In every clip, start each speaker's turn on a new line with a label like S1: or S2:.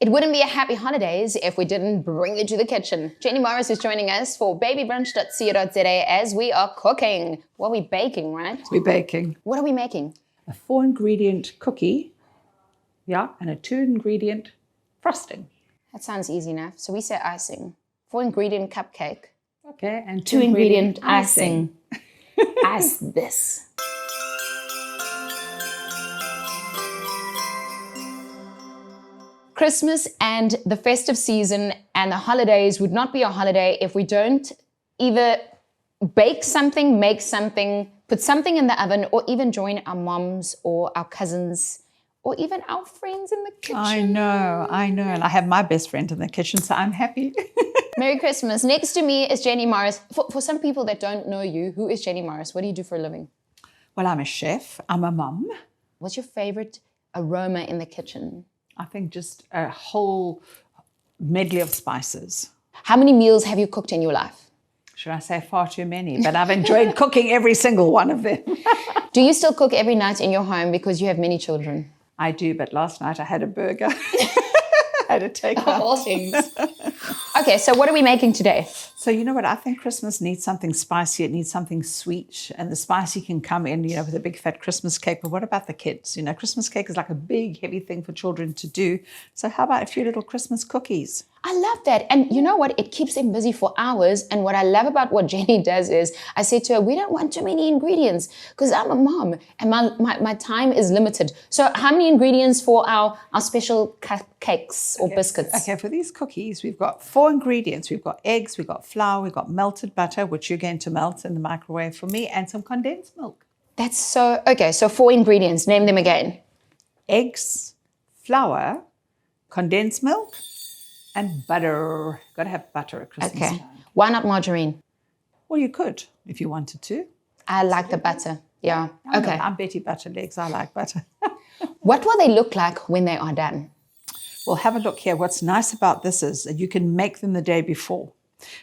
S1: It wouldn't be a happy holidays if we didn't bring you to the kitchen. Jenny Morris is joining us for babybrunch.co.za as we are cooking. Well, we're baking, right?
S2: We're baking.
S1: What are we making?
S2: A 4-ingredient cookie, and a 2-ingredient frosting.
S1: That sounds easy enough. So we say icing. 4-ingredient cupcake.
S2: Okay, and
S1: 2-ingredient icing. Ice this. Christmas and the festive season and the holidays would not be a holiday if we don't either bake something, make something, put something in the oven, or even join our moms or our cousins or even our friends in the kitchen.
S2: I know. And I have my best friend in the kitchen, so I'm happy.
S1: Merry Christmas. Next to me is Jenny Morris. For some people that don't know you, who is Jenny Morris? What do you do for a living?
S2: Well, I'm a chef. I'm a mum.
S1: What's your favorite aroma in the kitchen?
S2: I think just a whole medley of spices.
S1: How many meals have you cooked in your life?
S2: Should I say far too many? But I've enjoyed cooking every single one of them.
S1: Do you still cook every night in your home because you have many children?
S2: I do, but last night I had a burger. Had to take out.
S1: All things. Okay, so what are we making today?
S2: So you know what? I think Christmas needs something spicy. It needs something sweet. And the spicy can come in, with a big fat Christmas cake. But what about the kids? Christmas cake is like a big, heavy thing for children to do. So how about a few little Christmas cookies?
S1: I love that. And you know what? It keeps them busy for hours. And what I love about what Jenny does is I say to her, we don't want too many ingredients because I'm a mom and my time is limited. So how many ingredients for our special cupcakes or biscuits?
S2: Okay, for these cookies, we've got 4 ingredients. We've got eggs, we've got flour, we've got melted butter, which you're going to melt in the microwave for me, and some condensed milk.
S1: That's so, okay, so 4 ingredients. Name them again.
S2: Eggs, flour, condensed milk, and butter. Got to have butter at Christmas time.
S1: Why not margarine?
S2: Well, you could if you wanted to.
S1: I like the butter. Yeah. Okay.
S2: I'm Betty Butterlegs. I like butter.
S1: What will they look like when they are done?
S2: Well, have a look here. What's nice about this is that you can make them the day before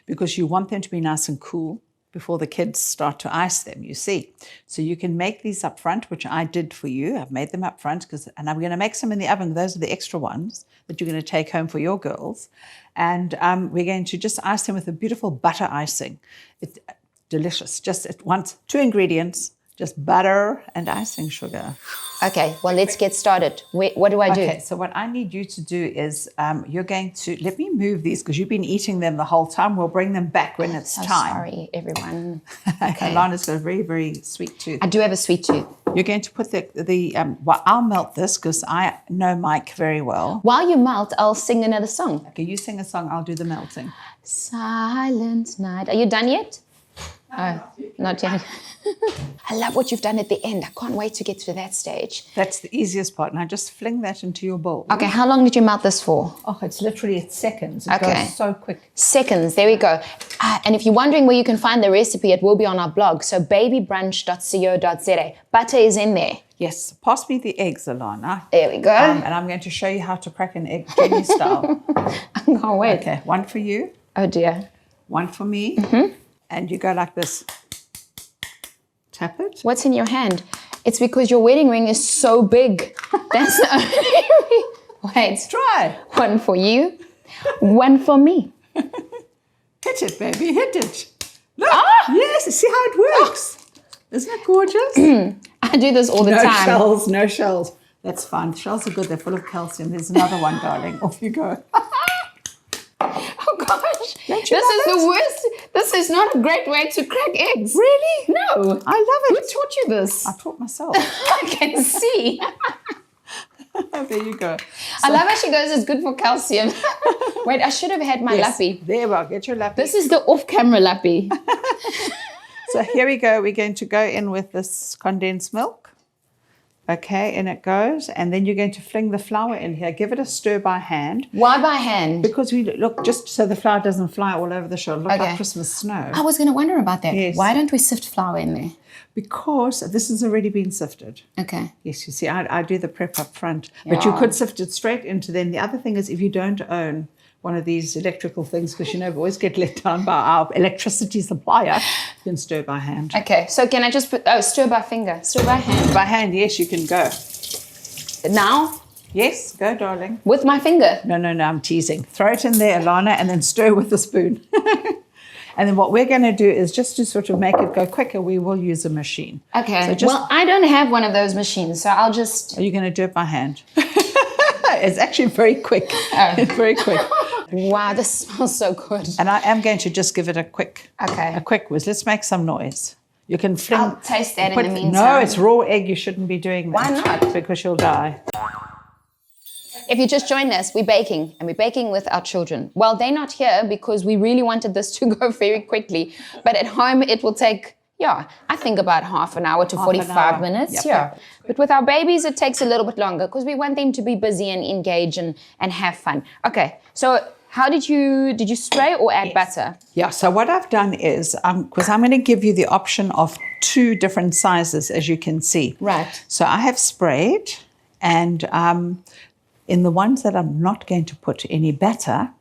S2: because you want them to be nice and cool before the kids start to ice them, you see. So you can make these up front, which I did for you. I've made them up front and I'm going to make some in the oven. Those are the extra ones that you're going to take home for your girls. And we're going to just ice them with a beautiful butter icing. It's delicious. Just it wants 2 ingredients, just butter and icing sugar.
S1: Okay, well, let's get started. What do I do?
S2: Okay, so what I need you to do is you're going to, let me move these because you've been eating them the whole time. We'll bring them back when it's time.
S1: Sorry, everyone.
S2: Okay. Alana's got a very, very sweet tooth.
S1: I do have a sweet tooth.
S2: You're going to put well, I'll melt this because I know Mike very well.
S1: While you melt, I'll sing another song.
S2: Okay, you sing a song, I'll do the melting.
S1: Silent night. Are you done yet? Oh, not yet. I love what you've done at the end. I can't wait to get to that stage.
S2: That's the easiest part. Now just fling that into your bowl.
S1: Okay, how long did you melt this for?
S2: Oh, it's literally seconds. It goes so quick.
S1: Seconds, there we go. And if you're wondering where you can find the recipe, it will be on our blog. So babybrunch.co.za. Butter is in there.
S2: Yes, pass me the eggs, Alana.
S1: There we go.
S2: And I'm going to show you how to crack an egg Jenny style.
S1: I can't wait.
S2: Okay, 1 for you.
S1: Oh dear.
S2: 1 for me. And you go like this. Tap it.
S1: What's in your hand? It's because your wedding ring is so big. That's the only Wait.
S2: Try.
S1: 1 for you, 1 for me.
S2: Hit it, baby. Hit it. Look. Yes, see how it works. Isn't it gorgeous?
S1: I do this all the time.
S2: No shells. That's fine. Shells are good. They're full of calcium. There's another one, darling. Off you go.
S1: Oh gosh,
S2: Don't you
S1: this is
S2: love
S1: the worst. This is not a great way to crack eggs.
S2: Really?
S1: No.
S2: I love
S1: Who
S2: it.
S1: taught you this?
S2: I taught myself.
S1: I can see.
S2: There you go.
S1: I love how she goes, it's good for calcium. Wait, I should have had my lappy.
S2: There we go. Get your lappy.
S1: This is the off-camera lappy.
S2: So here we go. We're going to go in with this condensed milk. Okay, and it goes. And then you're going to fling the flour in here. Give it a stir by hand.
S1: Why by hand?
S2: Because we look, just so the flour doesn't fly all over the show. Look like Christmas snow.
S1: I was going to wonder about that.
S2: Yes.
S1: Why don't we sift flour in there?
S2: Because this has already been sifted.
S1: Okay.
S2: Yes, you see, I do the prep up front. But you could sift it straight into then. The other thing is if you don't own one of these electrical things, because, we always get let down by our electricity supplier, you can stir by hand.
S1: Okay, so can I just put, stir by finger, stir by hand.
S2: By hand, yes, you can go.
S1: Now?
S2: Yes, go, darling.
S1: With my finger?
S2: No, I'm teasing. Throw it in there, Alana, and then stir with a spoon. And then what we're going to do is just to sort of make it go quicker, we will use a machine.
S1: Okay.
S2: So
S1: well, I don't have one of those machines, so I'll just...
S2: Are you going to do it by hand? It's actually very quick.
S1: Oh.
S2: It's very quick.
S1: Wow, this smells so good.
S2: And I am going to just give it a quick whiz. Let's make some noise. You can fling...
S1: I'll taste that in the meantime.
S2: No, it's raw egg. You shouldn't be doing that.
S1: Why not?
S2: Because you'll die.
S1: If you just joined us, we're baking, and we're baking with our children. Well, they're not here because we really wanted this to go very quickly. But at home, it will take, I think about half an hour to 45 minutes.
S2: Yep.
S1: But with our babies, it takes a little bit longer because we want them to be busy and engage and have fun. Okay, so how did you spray or add butter?
S2: Yeah, so what I've done is, because I'm going to give you the option of 2 different sizes, as you can see.
S1: Right.
S2: So I have sprayed, and in the ones that I'm not going to put any batter,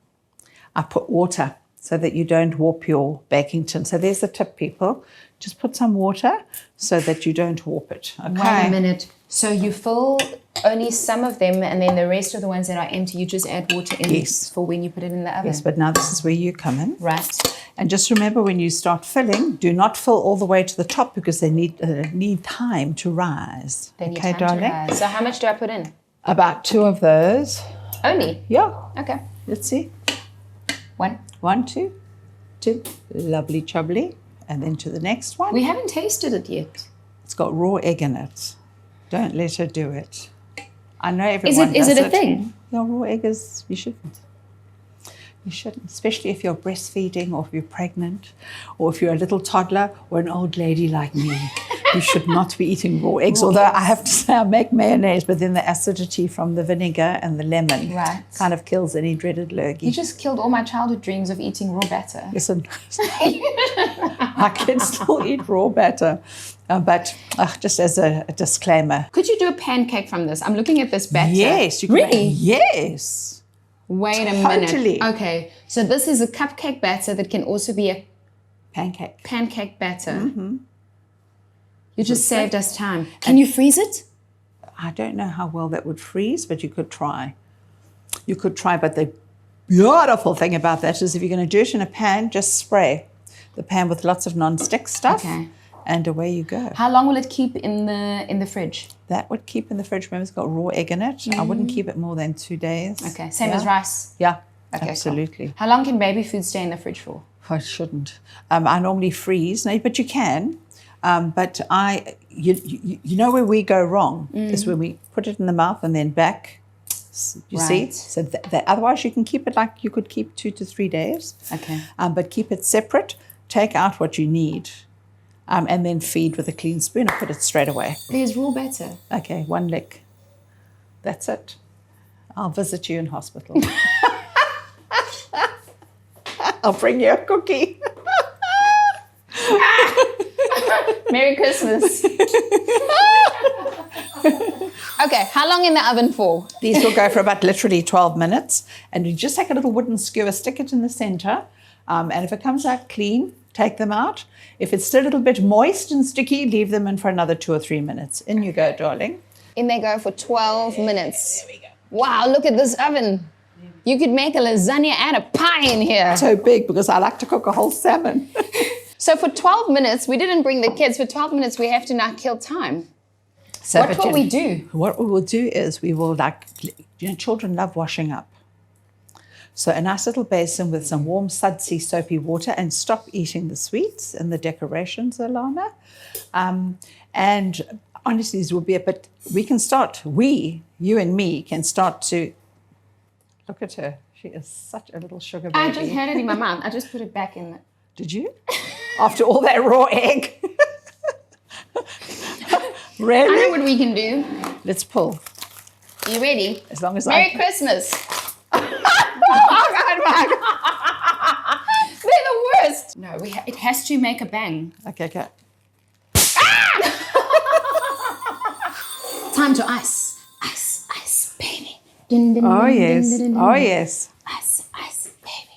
S2: I put water so that you don't warp your baking tin. So there's the tip, people. Just put some water so that you don't warp it. Okay.
S1: Wait a minute. So you fill only some of them, and then the rest of the ones that are empty, you just add water in for when you put it in the oven?
S2: Yes, but now this is where you come in.
S1: Right.
S2: And just remember, when you start filling, do not fill all the way to the top because they need time to rise.
S1: They need
S2: okay,
S1: time
S2: darling?
S1: to rise. So how much do I put in?
S2: About 2 of those.
S1: Only?
S2: Yeah.
S1: Okay.
S2: Let's see.
S1: 1.
S2: 1, 2, 2. Lovely chubbly. And then to the next one.
S1: We haven't tasted it yet.
S2: It's got raw egg in it. Don't let her do it. I know everyone does
S1: it a thing?
S2: Yeah, raw egg is, you shouldn't. You shouldn't, especially if you're breastfeeding or if you're pregnant or if you're a little toddler or an old lady like me. You should not be eating raw eggs. Although I have to say I make mayonnaise, but then the acidity from the vinegar and the lemon kind of kills any dreaded lurgy.
S1: You just killed all my childhood dreams of eating raw batter.
S2: Listen, I can still eat raw batter. But just as a disclaimer.
S1: Could you do a pancake from this? I'm looking at this batter.
S2: Yes. You can
S1: really?
S2: Yes.
S1: Wait a minute. Okay, so this is a cupcake batter that can also be a pancake batter. Mm-hmm. You just saved us time. Can you freeze it?
S2: I don't know how well that would freeze, but you could try. You could try, but the beautiful thing about that is if you're going to do it in a pan, just spray the pan with lots of non-stick stuff.
S1: Okay.
S2: And away you go.
S1: How long will it keep in the fridge?
S2: That would keep in the fridge. Remember, it's got raw egg in it. I wouldn't keep it more than 2 days.
S1: Okay, same as rice?
S2: Yeah,
S1: okay,
S2: absolutely.
S1: Cool. How long can baby food stay in the fridge for?
S2: I shouldn't. I normally freeze, but you can. But you know where we go wrong is when we put it in the mouth and then back. You see? So that otherwise you can keep it like you could keep 2 to 3 days.
S1: Okay.
S2: But keep it separate. Take out what you need. And then feed with a clean spoon and put it straight away.
S1: There's raw batter.
S2: Okay, 1 lick. That's it. I'll visit you in hospital. I'll bring you a cookie.
S1: Merry Christmas. Okay, how long in the oven for?
S2: These will go for about literally 12 minutes. And you just take a little wooden skewer, stick it in the center. And if it comes out clean, take them out. If it's still a little bit moist and sticky, leave them in for another 2 or 3 minutes. In you go, darling.
S1: In they go for 12 minutes. There we go. Wow, look at this oven. You could make a lasagna and a pie in here.
S2: So big because I like to cook a whole salmon.
S1: So for 12 minutes, we didn't bring the kids. For 12 minutes, we have to not kill time. So what will we do?
S2: What we will do is we will children love washing up. So a nice little basin with some warm sudsy soapy water and stop eating the sweets and the decorations, Alana. And honestly, these will be but we can start, you and me can start to, look at her. She is such a little sugar baby.
S1: I just had it in my mouth. I just put it back in.
S2: Did you? After all that raw egg? Really?
S1: I know what we can do.
S2: Let's pull.
S1: Are you ready?
S2: As long as
S1: Merry Christmas. Oh, God. They're the worst. No, it has to make a bang.
S2: Okay.
S1: Time to ice. Ice, baby. Dun, dun,
S2: oh,
S1: dun,
S2: yes.
S1: Dun, dun, dun,
S2: oh,
S1: dun.
S2: yes.
S1: Ice, baby.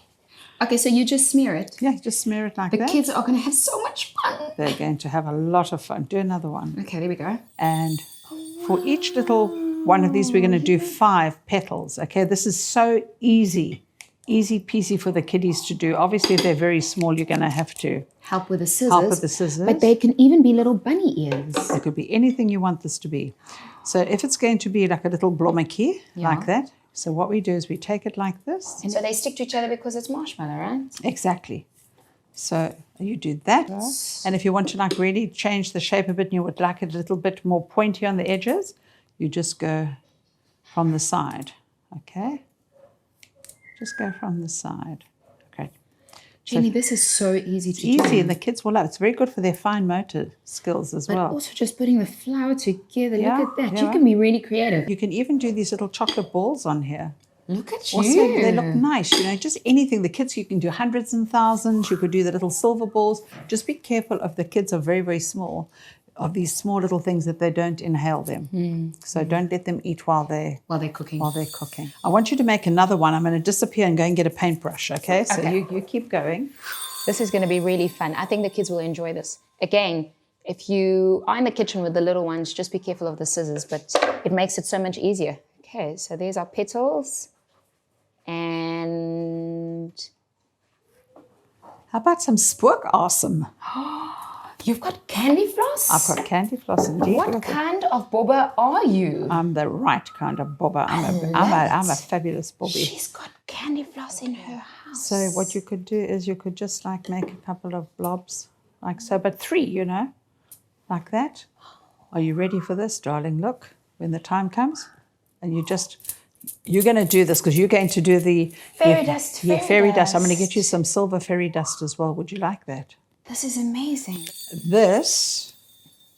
S1: Okay, so you just smear it.
S2: Yeah, just smear it like
S1: that.
S2: The
S1: kids are going to have so much fun.
S2: They're going to have a lot of fun. Do another one.
S1: Okay, there we go.
S2: And for each little One of these, we're going to do 5 petals. Okay, this is so easy. Easy peasy for the kiddies to do. Obviously, if they're very small, you're going to have to
S1: help with the scissors.
S2: help with the scissors.
S1: But they can even be little bunny ears.
S2: It could be anything you want this to be. So if it's going to be like a little blommakie, like that, so what we do is we take it like this.
S1: And so they stick to each other because it's marshmallow, right?
S2: Exactly. So you do that. And if you want to like really change the shape a bit and you would like it a little bit more pointy on the edges, you just go from the side. Okay? Just go from the side. Okay.
S1: Jenny, this is so easy to do.
S2: Easy, and the kids will love it. It's very good for their fine motor skills as well.
S1: But also just putting the flour together.
S2: Yeah,
S1: Look at that.
S2: yeah.
S1: You can be really creative.
S2: You can even do these little chocolate balls on here.
S1: Look at you.
S2: Also, they look nice, you know, just anything. The kids, you can do hundreds and thousands. You could do the little silver balls. Just be careful if the kids are very, very small, of these small little things that they don't inhale them. So don't let them eat while they're
S1: cooking.
S2: I want you to make another one. I'm going to disappear and go and get a paintbrush, okay? So you keep going.
S1: This is going to be really fun. I think the kids will enjoy this. Again, if you are in the kitchen with the little ones, just be careful of the scissors, but it makes it so much easier. Okay, so there's our petals. And
S2: how about some spook awesome?
S1: You've got candy floss?
S2: I've got candy floss indeed.
S1: What kind of bobber are you?
S2: I'm the right kind of bobber. I'm a fabulous bobby.
S1: She's got candy floss in her house.
S2: So what you could do is you could just like make a couple of blobs like so, but 3, you know, like that. Are you ready for this, darling? Look, when the time comes, and you're going to do this because you're going to do the
S1: fairy dust.
S2: Yeah, fairy dust. I'm going to get you some silver fairy dust as well. Would you like that?
S1: This is amazing.
S2: This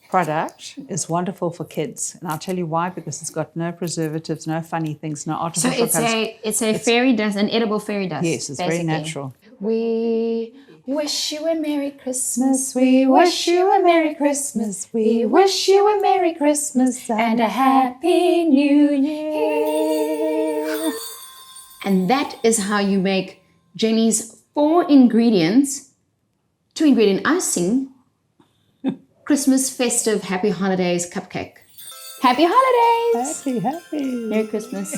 S2: product is wonderful for kids, and I'll tell you why. Because it's got no preservatives, no funny things, no artificial colors.
S1: It's a fairy dust, an edible fairy dust.
S2: Yes, it's basically very natural.
S1: We wish you a Merry Christmas. We wish you a Merry Christmas. We wish you a Merry Christmas and a Happy New Year. And that is how you make Jenny's 4 ingredients, 2 ingredient icing, Christmas festive Happy Holidays cupcake. Happy holidays!
S2: Happy.
S1: Merry Christmas.